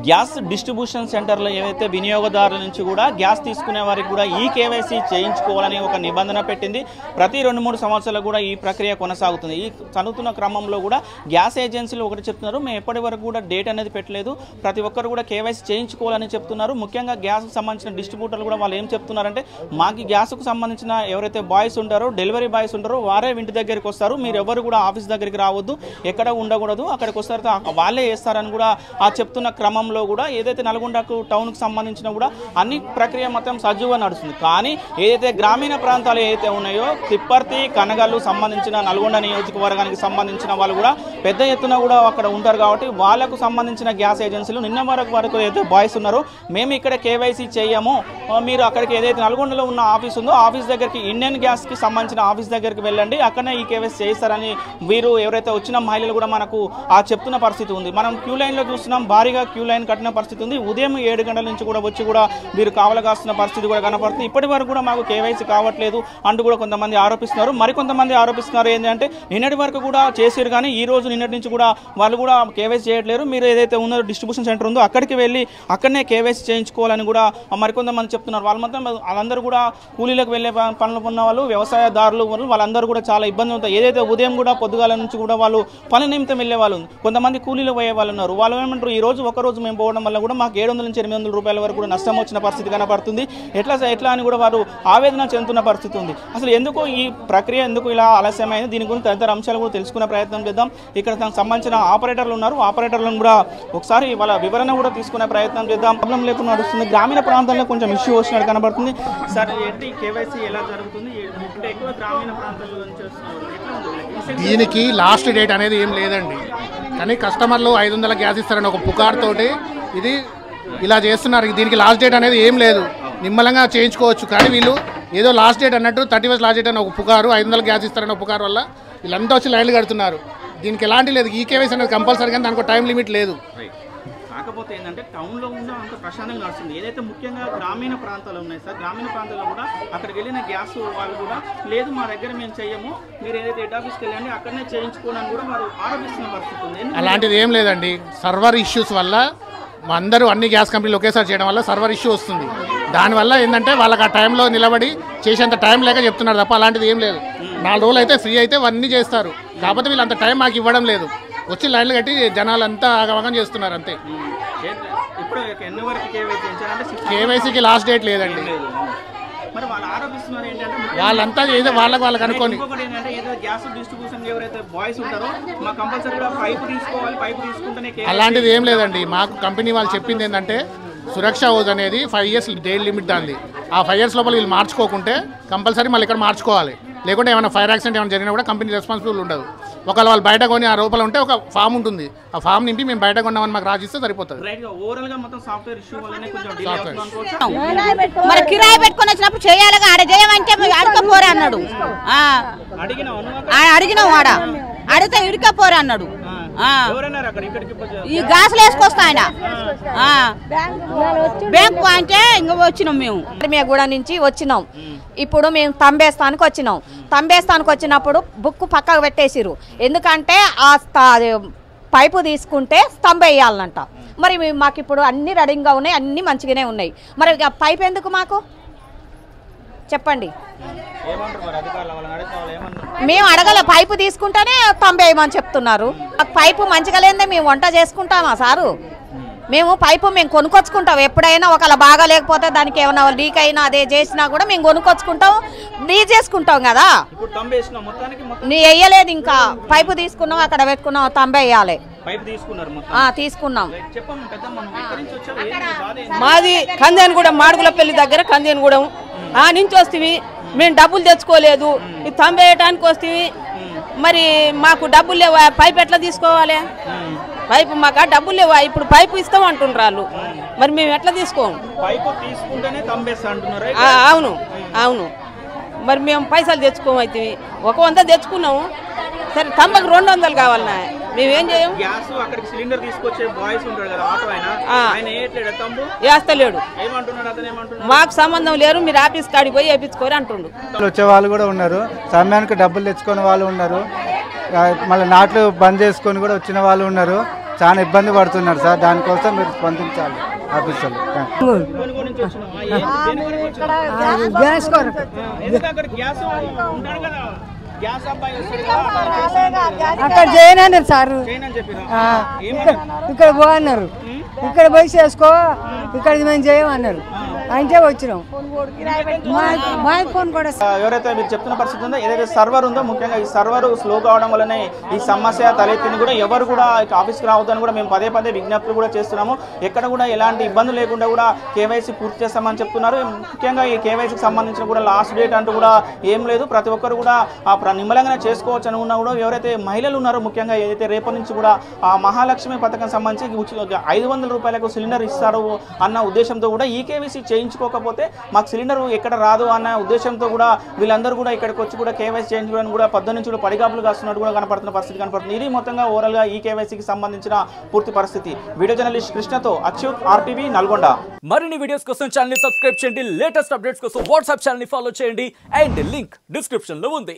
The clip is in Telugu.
గ్యాస్ డిస్ట్రిబ్యూషన్ సెంటర్లో ఏవైతే వినియోగదారుల నుంచి కూడా గ్యాస్ తీసుకునే వారికి కూడా ఈ కేవైసీ చేయించుకోవాలని ఒక నిబంధన పెట్టింది. ప్రతి 2-3 సంవత్సరాలు కూడా ఈ ప్రక్రియ కొనసాగుతుంది. ఈ చదువుతున్న క్రమంలో కూడా గ్యాస్ ఏజెన్సీలు ఒకటి చెప్తున్నారు, మేము ఎప్పటి వరకు కూడా డేట్ అనేది పెట్టలేదు, ప్రతి ఒక్కరు కూడా కేవైసీ చేయించుకోవాలని చెప్తున్నారు. ముఖ్యంగా గ్యాస్కు సంబంధించిన డిస్ట్రిబ్యూటర్లు కూడా వాళ్ళు ఏం చెప్తున్నారంటే, మాకు గ్యాస్కు సంబంధించిన ఎవరైతే బాయ్స్ ఉంటారో, డెలివరీ బాయ్స్ ఉంటారో వారే ఇంటి దగ్గరికి వస్తారు, మీరు ఎవరు కూడా ఆఫీస్ దగ్గరికి రావద్దు, ఎక్కడ ఉండకూడదు, అక్కడికి వస్తారు వాళ్ళే వేస్తారని కూడా ఆ చెప్తున్న క్రమంలో కూడా ఏదైతే నల్గొండకు టౌన్కి సంబంధించిన కూడా అన్ని ప్రక్రియ మొత్తం సజీవంగా నడుస్తుంది. కానీ ఏదైతే గ్రామీణ ప్రాంతాలు ఏదైతే ఉన్నాయో తిప్పర్తి, కనగల్లు సంబంధించిన నల్గొండ నియోజకవర్గానికి సంబంధించిన వాళ్ళు కూడా పెద్ద ఎత్తున కూడా అక్కడ ఉంటారు. కాబట్టి వాళ్ళకు సంబంధించిన గ్యాస్ ఏజెన్సీలు నిన్న వరకు ఏదైతే బాయ్స్ ఉన్నారో, మేము ఇక్కడ కేవైసీ చేయము, మీరు అక్కడికి ఏదైతే నల్గొండలో ఉన్న ఆఫీస్ ఉందో ఆఫీస్ దగ్గరికి, ఇండియన్ గ్యాస్కి సంబంధించిన ఆఫీస్ దగ్గరికి వెళ్ళండి, అక్కడనే ఈ కేవైసీ చేస్తారని వీరు ఎవరైతే వచ్చిన మహిళలు కూడా మనకు చెప్తున్న పరిస్థితి ఉంది. మనం క్యూ లైన్లో చూస్తున్నాం, భారీగా క్యూ లైన్ కట్టిన పరిస్థితి ఉంది. ఉదయం 7 గంటల నుంచి కూడా వచ్చి కూడా వీరు కావల కాస్తున్న పరిస్థితి కూడా కనపడుతుంది. ఇప్పటి వరకు కూడా మాకు కేవైసీ కావట్లేదు అంటూ కూడా కొంతమంది ఆరోపిస్తున్నారు. మరికొంతమంది ఆరోపిస్తున్నారు ఏంటంటే, నిన్నటి వరకు కూడా చేసారు కానీ ఈ రోజు నిన్నటి నుంచి కూడా వాళ్ళు కూడా కేవైసీ చేయట్లేరు, మీరు ఏదైతే ఉన్నారో డిస్ట్రిబ్యూషన్ సెంటర్ ఉందో అక్కడికి వెళ్ళి అక్కడనే కేవైసీ చేయించుకోవాలని కూడా మరికొంతమంది చెప్తున్నారు. వాళ్ళ మొత్తం వాళ్ళందరూ కూడా కూలీలకు వెళ్ళే పనులు ఉన్న వాళ్ళు, వ్యవసాయదారులు వాళ్ళందరూ కూడా చాలా ఇబ్బంది అవుతాయి. ఏదైతే ఉదయం కూడా పొద్దుగాల నుంచి కూడా వాళ్ళు పని నిమిత్తం వెళ్ళే వాళ్ళు, కొంతమంది కూలీలు పోయే వాళ్ళు ఉన్నారు. వాళ్ళు ఏమంటారు, ఈ రోజు ఒకరోజు మేము పోవడం వల్ల కూడా మాకు 700 నుంచి 800 రూపాయల వరకు కూడా నష్టం వచ్చిన పరిస్థితి కనపడుతుంది, ఎట్లా అని కూడా వారు ఆవేదన చెందుతున్న పరిస్థితి ఉంది. అసలు ఎందుకు ఈ ప్రక్రియ ఎందుకు ఇలా ఆలస్యమైంది, దీని గురించి తదితర అంశాలు కూడా తెలుసుకునే ప్రయత్నం చేద్దాం. ఇక్కడ దానికి సంబంధించిన ఆపరేటర్లు ఉన్నారు, ఆపరేటర్లను కూడా ఒకసారి వాళ్ళ వివరణ కూడా తీసుకునే ప్రయత్నం చేద్దాం. ప్రాబ్లం లేకుండా నడుస్తుంది. గ్రామీణ ప్రాంతాల్లో కొంచెం ఇష్యూ వచ్చినట్టు కనబడుతుంది. సార్ ఏంటి కేవైసీ ఎలా జరుగుతుంది, అంటే ఎక్కువ గ్రామీణ ప్రాంతాల్లో నుంచి వస్తున్నారు, దీనికి లాస్ట్ డేట్ అనేది ఏం లేదండి, కానీ కస్టమర్లు 500 గ్యాస్ ఇస్తారని ఒక పుకార్ తోటి ఇది ఇలా చేస్తున్నారు. దీనికి లాస్ట్ డేట్ అనేది ఏం లేదు, నిమ్మలంగా చేయించుకోవచ్చు. కానీ వీళ్ళు ఏదో లాస్ట్ డేట్ అన్నట్టు 31 లాస్ట్ డేట్ అని ఒక పుకారు, 500 గ్యాస్ ఇస్తారని ఒక పుకారు వల్ల వీళ్ళంతా వచ్చి లైన్లు కడుతున్నారు. దీనికి ఎలాంటి లేదు, ఈ కేవైసీ అనేది కంపల్సరీ, కానీ దానికి టైం లిమిట్ లేదు. కాకపోతే ఏంటంటే టౌన్లో ఉన్న అంత ప్రశాంతంగా నడుస్తుంది. ఏదైతే ముఖ్యంగా గ్రామీణ ప్రాంతాలు ఉన్నాయి సార్, గ్రామీణ ప్రాంతాల్లో కూడా అక్కడికి వెళ్ళిన గ్యాస్ వాళ్ళు కూడా లేదు మా దగ్గర మేము చెయ్యము, మీరు ఏదైతే హెడ్ ఆఫీస్కి వెళ్ళండి అక్కడనే చేయించుకోవడానికి కూడా వారు ఆరోపిస్తున్న పరిస్థితి ఉంది. అలాంటిది ఏం లేదండి, సర్వర్ ఇష్యూస్ వల్ల అందరూ అన్ని గ్యాస్ కంపెనీలు ఒకేసారి చేయడం వల్ల సర్వర్ ఇష్యూ వస్తుంది. దానివల్ల ఏంటంటే వాళ్ళకి ఆ టైంలో నిలబడి చేసేంత టైం లేక చెప్తున్నారు తప్ప అలాంటిది ఏం లేదు. 4 రోజులు అయితే ఫ్రీ అయితే అన్నీ చేస్తారు, కాకపోతే వీళ్ళు అంత టైం మాకు ఇవ్వడం లేదు, వచ్చి లైన్లు కట్టి జనాలంతా ఆగమగం చేస్తున్నారు అంతే. కేవైసీకి లాస్ట్ డేట్ లేదండి, వాళ్ళంతా ఏదో వాళ్ళకి అనుకోని అలాంటిది ఏం లేదండి. మాకు కంపెనీ వాళ్ళు చెప్పింది ఏంటంటే సురక్ష హౌస్ అనేది 5 ఇయర్స్ డేట్ లిమిట్ దాన్ని, ఆ 5 ఇయర్స్ లోపల వీళ్ళు మార్చుకోకుంటే కంపల్సరీ మళ్ళీ ఇక్కడ మార్చుకోవాలి, లేకుంటే ఏమైనా ఫైర్ యాక్సిడెంట్ ఏమైనా జరిగినా కూడా కంపెనీ రెస్పాన్సిబుల్ ఉండదు. ఒకవేళ వాళ్ళు బయట కొని ఆ రూపాయలు ఉంటే ఒక ఫామ్ ఉంటుంది, ఆ ఫామ్ నింపి మేము బయట కొన్నామని మాకు రాసిస్తే సరిపోతుంది. మరి కిరాయి పెట్టుకొని వచ్చినప్పుడు చేయాలిగా, ఆడ చేయమంటే అడకపోరే అన్నాడు, అడిగినాం ఆడ అడిగితే ఇడకపోరే అన్నాడు. ఈ గ్యాసులు వేసుకొస్తా ఆయన బ్యాంకు అంటే ఇంకా వచ్చినాం మేము కూడా నుంచి వచ్చినాం. ఇప్పుడు మేము తంబేస్తానికి వచ్చినప్పుడు బుక్ పక్కకు పెట్టేసిరు, ఎందుకంటే ఆ పైపు తీసుకుంటే స్తంభేయాలంట. మరి మాకు ఇప్పుడు అన్ని రెడీగా ఉన్నాయి, అన్ని మంచిగానే ఉన్నాయి, మరి పైపు ఎందుకు మాకు చెప్పండి. మేము అడగల, పైపు తీసుకుంటేనే తంబేయమని చెప్తున్నారు. పైపు మంచిగా లేదే మేము వంట చేసుకుంటామా సారు, మేము పైపు మేము కొనుక్కొచ్చుకుంటాం. ఎప్పుడైనా ఒకవేళ బాగా లేకపోతే దానికి ఏమైనా లీక్ అయినా అదే చేసినా కూడా మేము కొనుక్కొచ్చుకుంటాం, లీజ్ చేసుకుంటాం కదా. నీ వేయలేదు, ఇంకా పైపు తీసుకున్నాం, అక్కడ పెట్టుకున్నాం, తంబేయాలి తీసుకున్నాం. మాది కందేనగూడెం, మాడుగులపల్లి దగ్గర కందేనగూడెం నుంచి వస్తేవి, మేము డబ్బులు తెచ్చుకోలేదు, ఇది తంబేయటానికి వస్తేవి, మరి మాకు డబ్బులు లేవా, పైపు ఎట్లా తీసుకోవాలి, పైపు మాకు డబ్బులు లేవా, ఇప్పుడు పైపు ఇస్తాం అంటున్నారు, మరి మేము ఎట్లా తీసుకోము. అవును మరి మేము పైసలు తెచ్చుకోము, అయితే 100 తెచ్చుకున్నాము, సరే తంబకు 200 కావాలన్నా మేమేం చేయం. వేస్తలేడు, మాకు సంబంధం లేరు, మీరు ఆఫీస్ కాడికి పోయి వేయించుకోరు అంటుండు. వచ్చే వాళ్ళు కూడా ఉన్నారు, సమయానికి డబ్బులు తెచ్చుకునే వాళ్ళు ఉన్నారు, మళ్ళీ నాట్లు బంద్ చేసుకొని కూడా వచ్చిన వాళ్ళు ఉన్నారు. చాలా ఇబ్బంది పడుతున్నారు సార్. దానికోసం మీరు స్పందించాలి ఆఫీసర్లు. కొనుగోలు నుంచి వచ్చినావు. దేని కొరకు వచ్చినావు? గ్యాస్ కొరకు ఎందుకు అక్కడ గ్యాస్ ఉంటాడు కదా, గ్యాస్ అబ్బాయి వస్తాడు కదా, అక్కడ చేసేయండి. అక్కడ చేయనన్నారు సారు. చేయనని చెప్పిరా? ఇక్కడ పో అన్నారు. ఇక్కడ పోయి చేసుకో, ఇక్కడ మేము చేయమన్నారు. అంటే వచ్చినాం. మా ఫోన్ కూడా ఎవరైతే మీరు చెప్తున్న పరిస్థితి ఉందో, ఏదైతే సర్వర్ ఉందో, ముఖ్యంగా ఈ సర్వర్ స్లో కావడం వల్లనే ఈ సమస్య తలెత్తింది. కూడా ఎవరు కూడా ఆఫీస్కి రావద్దని కూడా మేము పదే పదే విజ్ఞప్తులు కూడా చేస్తున్నాము. ఎక్కడ కూడా ఎలాంటి ఇబ్బంది లేకుండా కూడా కేవైసీ పూర్తి చేస్తామని చెప్తున్నారు. ముఖ్యంగా ఈ కేవైసీకి సంబంధించిన కూడా లాస్ట్ డేట్ అంటూ కూడా ఏం లేదు. ప్రతి ఒక్కరు కూడా నిమ్మలంగానే చేసుకోవచ్చు అని ఉన్నా కూడా ఎవరైతే మహిళలు ఉన్నారో, ముఖ్యంగా ఏదైతే రేపటి నుంచి కూడా ఆ మహాలక్ష్మి పథకం సంబంధించి 500 రూపాయలకు సిలిండర్ ఇస్తారు అన్న ఉద్దేశంతో కూడా ఈ కేవైసీ చేయించుకోకపోతే మాకు సిలిండర్ ఎక్కడ రాదు అన్న ఉద్దేశంతో కూడా వీళ్ళందరూ కూడా ఇక్కడికి వచ్చి కూడా కేవైసీ చేయించుకోవడానికి కూడా 14 నుంచి కూడా పడిగాపులు కాస్తున్నట్టు కూడా కనపడుతున్న పరిస్థితి కనపడుతుంది. ఇది మొత్తంగా ఓవరాల్గా ఈ కేవైసీకి సంబంధించిన పూర్తి పరిస్థితి. వీడియో జర్నలిస్ట్ కృష్ణతో అచ్యుత్, RTV, నల్గొండ. మరిన్ని వీడియోస్ కోసం ఛానల్ ని సబ్స్క్రైబ్ చేయండి. లేటెస్ట్ అప్డేట్స్ కోసం వాట్సాప్ ఛానల్ ని ఫాలో చేయండి. అండ్ లింక్ డిస్క్రిప్షన్ లో ఉంది.